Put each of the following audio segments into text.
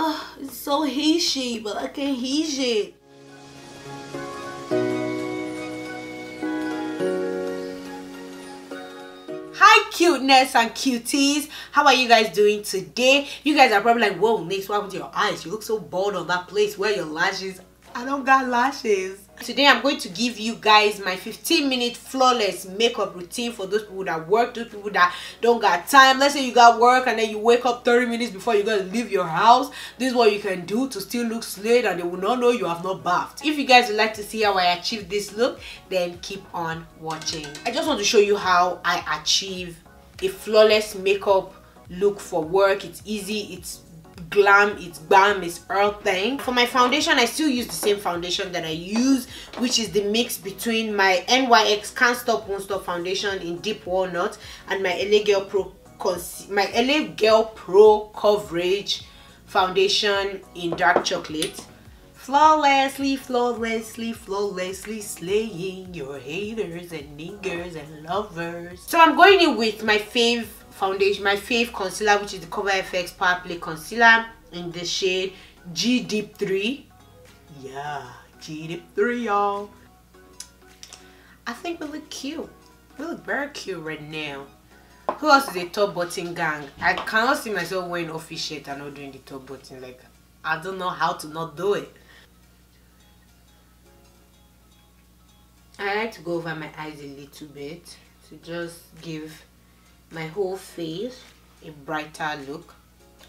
Oh, it's so hishy, but I can't hish it. Hi cuteness and cuties, how are you guys doing today? You guys are probably like, whoa Nix, what happened to your eyes? You look so bored on that place where your lashes. I don't got lashes. Today I'm going to give you guys my 15-minute flawless makeup routine for those people that work, those people that don't got time. Let's say you got work and then you wake up 30 minutes before you gotta leave your house. This is what you can do to still look slayed and they will not know you have not bathed. If you guys would like to see how I achieve this look, then keep on watching. I just want to show you how I achieve a flawless makeup look for work. It's easy, it's glam, it's bam, it's earth thing. For my foundation, I still use the same foundation that I use, which is the mix between my NYX Can't Stop Won't Stop foundation in deep walnut and my LA Girl Pro coverage foundation in dark chocolate. Flawlessly slaying your haters and niggers and lovers. So I'm going in with my fave foundation, my fave concealer, which is the Cover FX Power Play Concealer in the shade G Deep 3. Yeah, G Deep 3, y'all. I think we look cute. We look very cute right now. Who else is a top button gang? I cannot see myself wearing office shirt and not doing the top button. Like, I don't know how to not do it. I like to go over my eyes a little bit to just give my whole face a brighter look.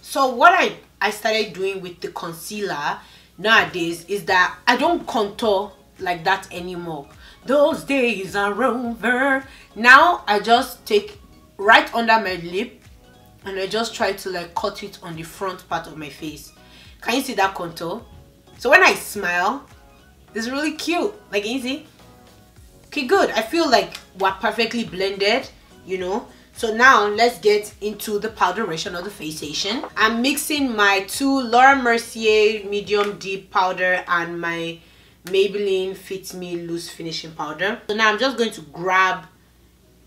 So what I started doing with the concealer nowadays is that I don't contour like that anymore. Those days are over. Now I just take right under my lip and I just try to like cut it on the front part of my face. Can you see that contour? So when I smile, it's really cute. Like, easy. Okay, good. I feel like we're perfectly blended, you know. So now let's get into the powderation of the faceation. I'm mixing my two Laura Mercier medium deep powder and my Maybelline Fit Me loose finishing powder. So now I'm just going to grab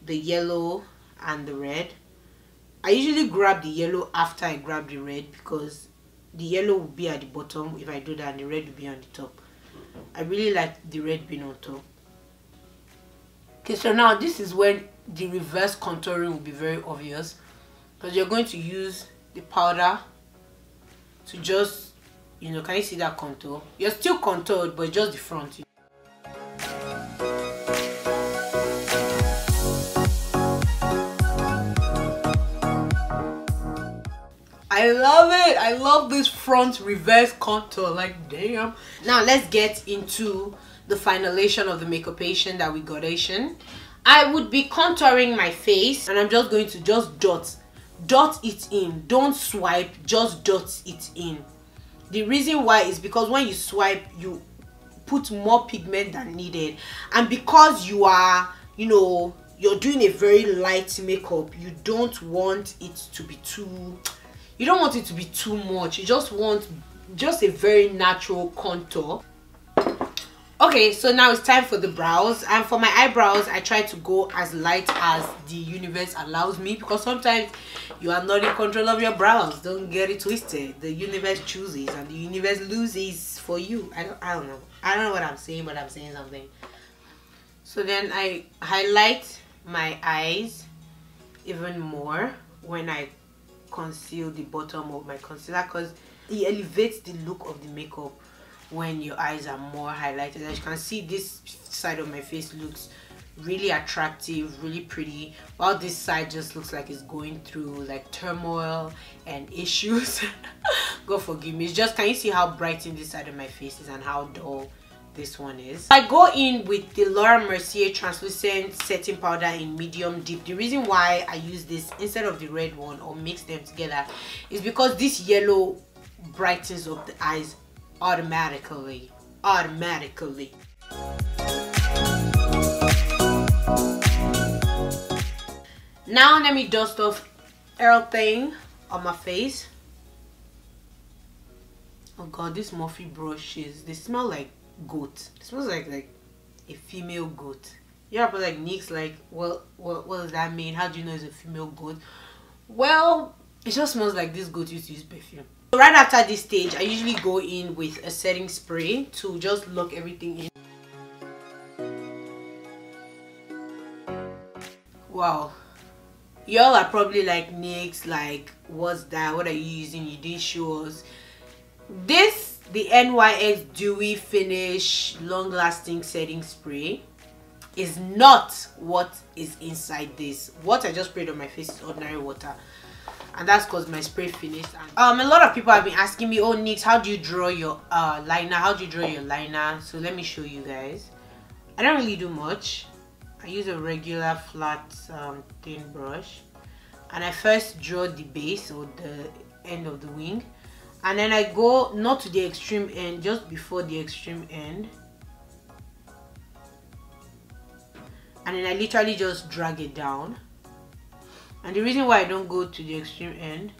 the yellow and the red. I usually grab the yellow after I grab the red because the yellow will be at the bottom if I do that and the red will be on the top. I really like the red being on top. Okay, so now this is when the reverse contouring will be very obvious because you're going to use the powder to just, you know, can you see that contour? You're still contoured, but just the front. I love it. I love this front reverse contour. Like, damn. Now let's get into the finalization of the makeupation that we got. I would be contouring my face and I'm just going to just dot it in. Don't swipe, just dot it in. The reason why is because when you swipe, you put more pigment than needed, and because you are, you know, you're doing a very light makeup, you don't want it to be too, you don't want it to be too much. You just want just a very natural contour. Okay, so now it's time for the brows, and for my eyebrows I try to go as light as the universe allows me because sometimes you are not in control of your brows. Don't get it twisted. The universe chooses and the universe loses for you. I don't know what I'm saying, but I'm saying something. So then I highlight my eyes even more when I conceal the bottom of my concealer because it elevates the look of the makeup when your eyes are more highlighted. As you can see, this side of my face looks really attractive, really pretty, while this side just looks like it's going through like turmoil and issues. God forgive me. It's just, can you see how bright in this side of my face is and how dull this one is? I go in with the Laura Mercier translucent setting powder in medium deep. The reason why I use this instead of the red one or mix them together is because this yellow brightens up the eyes automatically. Now let me dust off everything on my face. Oh god, these Morphe brushes, they smell like goat. It smells like a female goat. Yeah, but like Nick's like, well, what does that mean? How do you know it's a female goat? Well, It just smells like this goat used to use perfume. So right after this stage, I usually go in with a setting spray to just lock everything in. Wow. Y'all are probably like, NYX, like, what's that? What are you using? You didn't show us. This, the NYX Dewy Finish Long Lasting Setting Spray, is not what is inside this. What I just sprayed on my face is ordinary water. And that's because my spray finished. And, a lot of people have been asking me, oh NYX, how do you draw your liner? How do you draw your liner? So let me show you guys. I don't really do much. I use a regular flat thin brush, and I first draw the base or the end of the wing, and then I go not to the extreme end, just before the extreme end, and then I literally just drag it down. And the reason why I don't go to the extreme end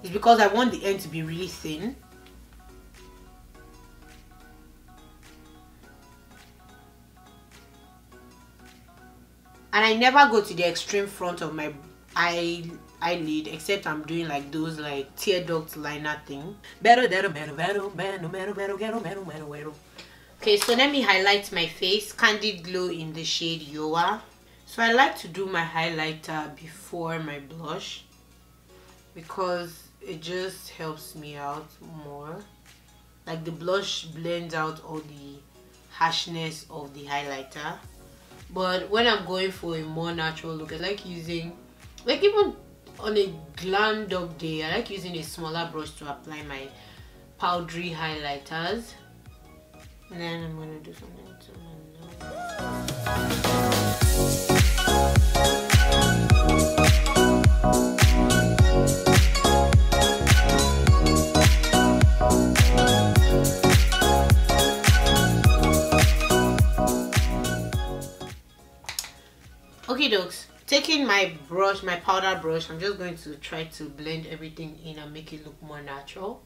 is because I want the end to be really thin. And I never go to the extreme front of my eyelid, except I'm doing like those like tear duct liner thing. Okay, so let me highlight my face. Candid Glow in the shade Yoa. So I like to do my highlighter before my blush because it just helps me out more. Like the blush blends out all the harshness of the highlighter. But when I'm going for a more natural look, I like using, like even on a glammed up day, I like using a smaller brush to apply my powdery highlighters. And then I'm going to do something to my nose. Okay dokes, taking my brush, my powder brush, I'm just going to try to blend everything in and make it look more natural.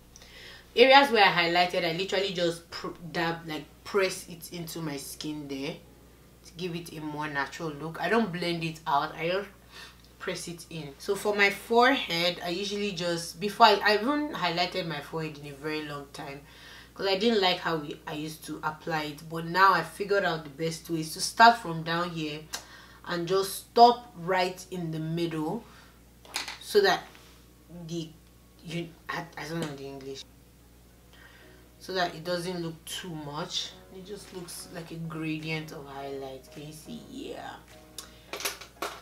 Areas where I highlighted, I literally just dab, like press it into my skin there to give it a more natural look. I don't blend it out, I just press it in. So for my forehead, I usually just, before I haven't highlighted my forehead in a very long time because I didn't like how I used to apply it, but now I figured out the best way is to start from down here and just stop right in the middle so that I don't know the English, so that it doesn't look too much. It just looks like a gradient of highlight. Can you see? Yeah.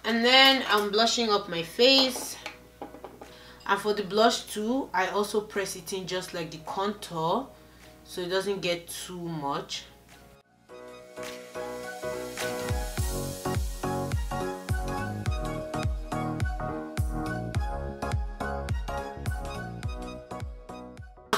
And then I'm blushing up my face, and for the blush too, I also press it in just like the contour so it doesn't get too much.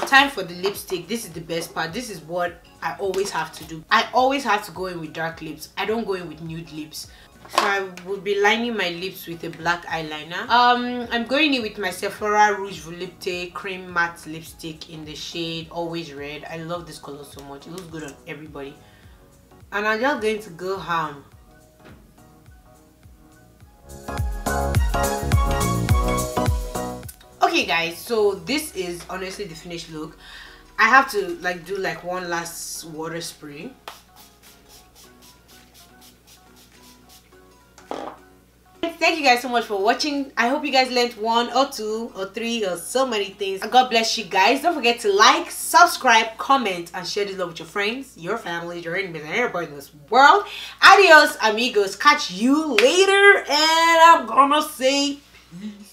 Time for the lipstick. This is the best part. This is what I always have to do. I always have to go in with dark lips. I don't go in with nude lips. So I will be lining my lips with a black eyeliner. I'm going in with my Sephora Rouge Volupte Cream Matte Lipstick in the shade Always Red. I love this color so much. It looks good on everybody. And I'm just going to go ham. Okay guys, so this is honestly the finished look. I have to like do like one last water spray. Thank you guys so much for watching. I hope you guys learned 1 or 2 or 3 or so many things. God bless you guys. Don't forget to like, subscribe, comment, and share this love with your friends, your family, your enemies, and everybody in this world. Adios amigos. Catch you later, and I'm gonna say peace.